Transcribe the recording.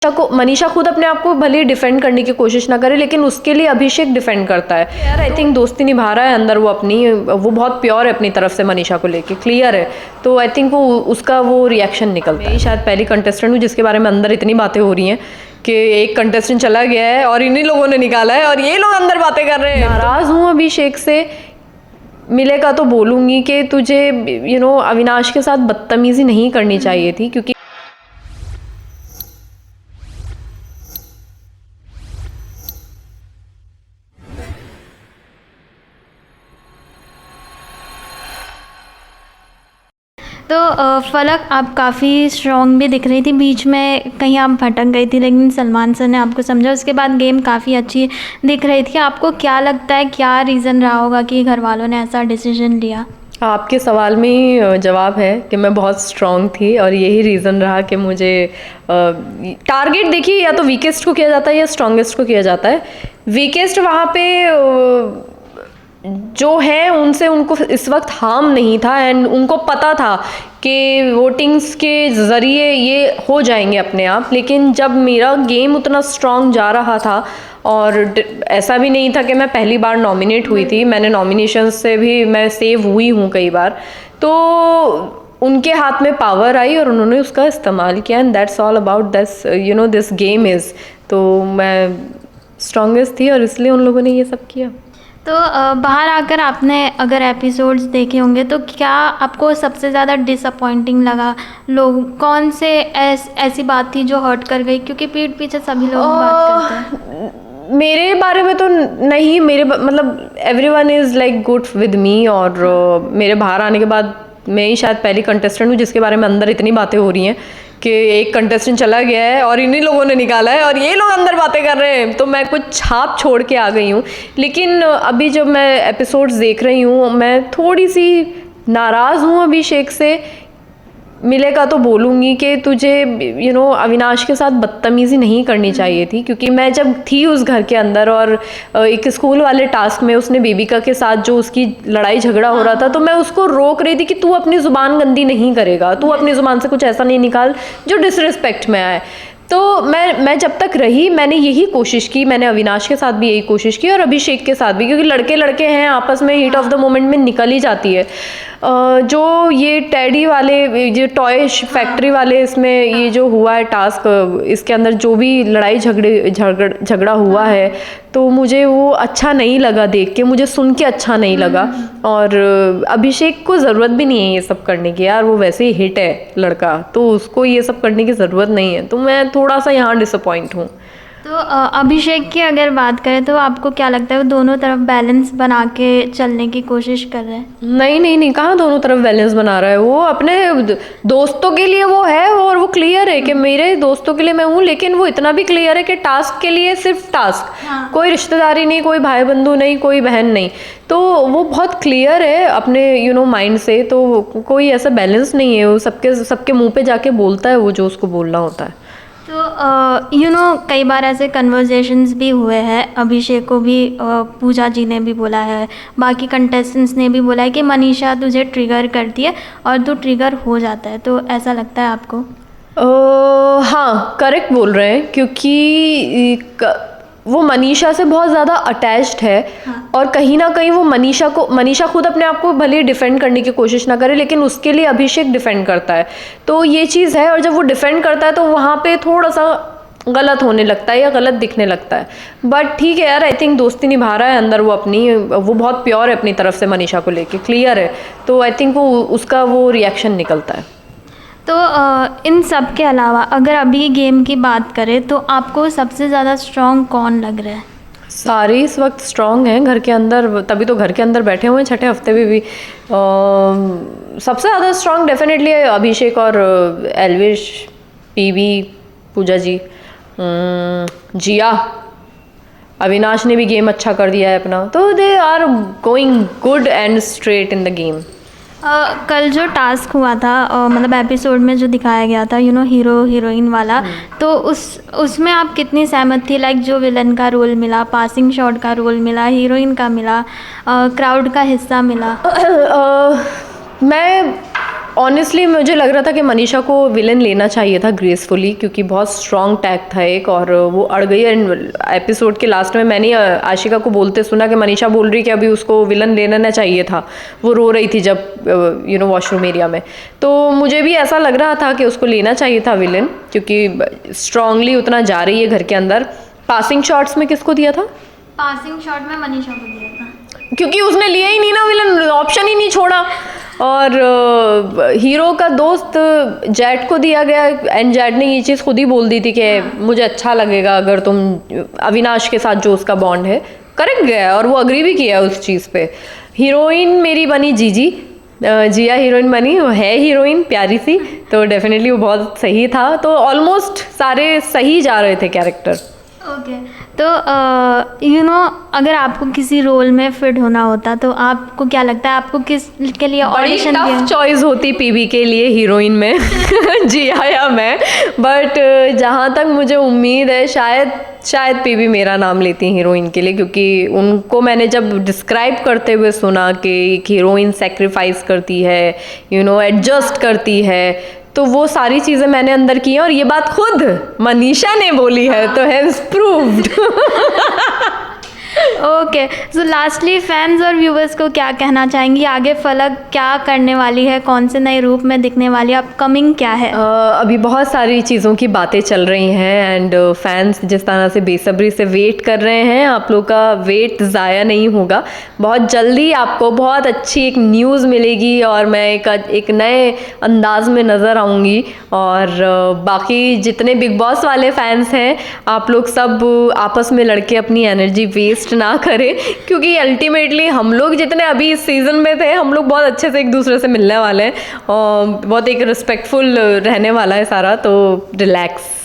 मनीषा खुद अपने आप को भले डिफेंड करने की कोशिश ना करे, लेकिन उसके लिए अभिषेक डिफेंड करता है। यार आई थिंक दोस्ती निभा रहा है अंदर, वो बहुत प्योर है अपनी तरफ से मनीषा को लेके, क्लियर है। तो आई थिंक वो उसका वो रिएक्शन निकलता है। शायद पहली कंटेस्टेंट हूँ जिसके बारे में अंदर इतनी बातें हो रही हैं कि एक कंटेस्टेंट चला गया है और इन्हीं लोगों ने निकाला है और ये लोग अंदर बातें कर रहे हैं। नाराज़ हूँ अभिषेक से, मिलेगा तो बोलूँगी कि तुझे अविनाश के साथ बदतमीज़ी नहीं करनी चाहिए थी, क्योंकि तो फलक आप काफ़ी स्ट्रॉन्ग भी दिख रही थी, बीच में कहीं आप भटक गई थी, लेकिन सलमान सर ने आपको समझा, उसके बाद गेम काफ़ी अच्छी दिख रही थी। आपको क्या लगता है क्या रीज़न रहा होगा कि घर वालों ने ऐसा डिसीजन लिया? आपके सवाल में ही जवाब है कि मैं बहुत स्ट्रॉन्ग थी और यही रीज़न रहा कि मुझे टारगेट देखिए, या तो वीकेस्ट को किया जाता है या स्ट्रॉन्गेस्ट को किया जाता है। वीकेस्ट वहाँ पे जो है उनसे उनको इस वक्त हार्म नहीं था एंड उनको पता था कि वोटिंग्स के ज़रिए ये हो जाएंगे अपने आप। लेकिन जब मेरा गेम उतना स्ट्रॉन्ग जा रहा था, और ऐसा भी नहीं था कि मैं पहली बार नॉमिनेट हुई थी, मैंने नॉमिनेशन से भी मैं सेव हुई हूँ कई बार, तो उनके हाथ में पावर आई और उन्होंने उसका इस्तेमाल किया and that's all about this game is. तो मैं स्ट्रॉन्गेस्ट थी और इसलिए उन लोगों ने ये सब किया। तो बाहर आकर आपने अगर एपिसोड्स देखे होंगे तो क्या आपको सबसे ज़्यादा डिसअपॉइंटिंग लगा? लोग कौन से ऐसी बात थी जो हर्ट कर गई? क्योंकि पीठ पीछे सभी लोग बात करते हैं। मेरे बारे में तो नहीं, मतलब everyone is like good with me, और मेरे बाहर आने के बाद मैं ही शायद पहली कंटेस्टेंट हूँ जिसके बारे में अंदर इतनी बातें हो रही हैं कि एक कंटेस्टेंट चला गया है और इन्हीं लोगों ने निकाला है और ये लोग अंदर बातें कर रहे हैं, तो मैं कुछ छाप छोड़ के आ गई हूँ। लेकिन अभी जब मैं एपिसोड्स देख रही हूँ, मैं थोड़ी सी नाराज़ हूँ अभिषेक से। मिलेगा तो बोलूँगी कि तुझे अविनाश के साथ बदतमीज़ी नहीं करनी चाहिए थी, क्योंकि मैं जब थी उस घर के अंदर और एक स्कूल वाले टास्क में उसने बेबिका के साथ जो उसकी लड़ाई झगड़ा हो रहा था, तो मैं उसको रोक रही थी कि तू अपनी ज़ुबान गंदी नहीं करेगा, तू अपनी ज़ुबान से कुछ ऐसा नहीं निकाल जो डिसरिस्पेक्ट में आए। तो मैं जब तक रही मैंने यही कोशिश की, मैंने अविनाश के साथ भी यही कोशिश की और अभिषेक के साथ भी, क्योंकि लड़के लड़के हैं आपस में, हीट ऑफ द मोमेंट में निकल ही जाती है। जो ये टेडी वाले, जो टॉय फैक्ट्री वाले, इसमें ये जो हुआ है टास्क, इसके अंदर जो भी लड़ाई झगड़ा हुआ है, तो मुझे वो अच्छा नहीं लगा देख के, मुझे सुन के अच्छा नहीं लगा। और अभिषेक को ज़रूरत भी नहीं है ये सब करने की, यार वो वैसे ही हिट है लड़का, तो उसको ये सब करने की ज़रूरत नहीं है। तो मैं थोड़ा सा यहाँ डिसअपॉइंट हूँ। तो अभिषेक की अगर बात करें तो आपको क्या लगता है वो दोनों तरफ बैलेंस बना के चलने की कोशिश कर रहे हैं? नहीं, कहाँ दोनों तरफ बैलेंस बना रहा है वो। अपने दोस्तों के लिए वो है और वो क्लियर है कि मेरे दोस्तों के लिए मैं हूँ, लेकिन वो इतना भी क्लियर है कि टास्क के लिए सिर्फ टास्क, कोई रिश्तेदारी नहीं, कोई भाई बंधु नहीं, कोई बहन नहीं। तो वो बहुत क्लियर है अपने माइंड से, तो कोई ऐसा बैलेंस नहीं है। वो सबके मुँह पे जाके बोलता है वो जो उसको बोलना होता है। तो कई बार ऐसे कन्वर्जेशंस भी हुए हैं, अभिषेक को भी पूजा जी ने भी बोला है, बाकी कंटेस्टेंट्स ने भी बोला है कि मनीषा तुझे ट्रिगर करती है और तू ट्रिगर हो जाता है, तो ऐसा लगता है आपको? हाँ, करेक्ट बोल रहे हैं, क्योंकि वो मनीषा से बहुत ज़्यादा अटैच्ड है। हाँ। और कहीं ना कहीं वो मनीषा खुद अपने आप को भले डिफेंड करने की कोशिश ना करे, लेकिन उसके लिए अभिषेक डिफेंड करता है। तो ये चीज़ है, और जब वो डिफेंड करता है तो वहाँ पे थोड़ा सा गलत होने लगता है या गलत दिखने लगता है। बट ठीक है यार, आई थिंक दोस्ती निभा रहा है अंदर, वो बहुत प्योर है अपनी तरफ से मनीषा को लेके, क्लियर है। तो आई थिंक वो उसका वो रिएक्शन निकलता है। तो इन सब के अलावा अगर अभी गेम की बात करें तो आपको सबसे ज़्यादा स्ट्रॉन्ग कौन लग रहा है? सारे इस वक्त स्ट्रॉन्ग हैं घर के अंदर, तभी तो घर के अंदर बैठे हुए हैं छठे हफ्ते में भी। सबसे ज़्यादा स्ट्रॉन्ग डेफिनेटली अभिषेक और एल्विश, पीवी, पूजा जी, जिया, अविनाश ने भी गेम अच्छा कर दिया है अपना, तो they are going good and straight in the game. कल जो टास्क हुआ था, मतलब एपिसोड में जो दिखाया गया था हीरो हीरोइन वाला, तो उसमें आप कितनी सहमत थी? लाइक जो विलन का रोल मिला, पासिंग शॉट का रोल मिला, हीरोइन का मिला, क्राउड का हिस्सा मिला। मैं ऑनेस्टली मुझे लग रहा था कि मनीषा को विलन लेना चाहिए था ग्रेसफुली, क्योंकि बहुत स्ट्रॉन्ग टैग था एक, और वो अड़ गई। एपिसोड के लास्ट में मैंने आशिका को बोलते सुना कि मनीषा बोल रही कि अभी उसको विलन लेना चाहिए था, वो रो रही थी जब वॉशरूम एरिया में। तो मुझे भी ऐसा लग रहा था कि उसको लेना चाहिए था विलन, क्योंकि स्ट्रांगली उतना जा रही है घर के अंदर। पासिंग शॉट्स में किसको दिया था? पासिंग शॉट में मनीषा को दिया था, क्योंकि उसने लिया ही नहीं ना विलन, ऑप्शन ही नहीं छोड़ा। और हीरो का दोस्त जेट को दिया गया, एंड जेट ने ये चीज़ खुद ही बोल दी थी कि मुझे अच्छा लगेगा अगर तुम अविनाश के साथ जो उसका बॉन्ड है। करेक्ट गया और वो अग्री भी किया उस चीज़ पे। हीरोइन मेरी बनी जीजी, जिया हीरोइन बनी, वो है हीरोइन प्यारी सी, तो डेफिनेटली वो बहुत सही था। तो ऑलमोस्ट सारे सही जा रहे थे कैरेक्टर। ओके तो अगर आपको किसी रोल में फिट होना होता तो आपको क्या लगता है, आपको किस के लिए ऑडिशन बड़ी टफ चॉइस होती पीबी के लिए हीरोइन में जिया या मैं, बट जहाँ तक मुझे उम्मीद है शायद पीबी मेरा नाम लेती हीरोइन के लिए, क्योंकि उनको मैंने जब डिस्क्राइब करते हुए सुना कि एक हीरोइन सेक्रीफाइस करती है, एडजस्ट करती है, तो वो सारी चीज़ें मैंने अंदर की हैं, और ये बात खुद मनीषा ने बोली है, तो has proved. Okay so lastly fans और व्यूवर्स को क्या कहना चाहेंगी, आगे फलक क्या करने वाली है, कौन से नए रूप में दिखने वाली है, अपकमिंग क्या है? अभी बहुत सारी चीज़ों की बातें चल रही हैं, एंड फैंस जिस तरह से बेसब्री से वेट कर रहे हैं, आप लोग का वेट ज़ाया नहीं होगा। बहुत जल्दी आपको बहुत अच्छी एक न्यूज़ मिलेगी, और मैं एक नए अंदाज में नज़र आऊँगी। और बाकी जितने बिग बॉस वाले फैंस हैं, आप लोग सब आपस में लड़के अपनी एनर्जी वेस्ट ना करें, क्योंकि अल्टीमेटली हम लोग जितने अभी इस सीज़न में थे, हम लोग बहुत अच्छे से एक दूसरे से मिलने वाले हैं, और बहुत एक रिस्पेक्टफुल रहने वाला है सारा, तो रिलैक्स।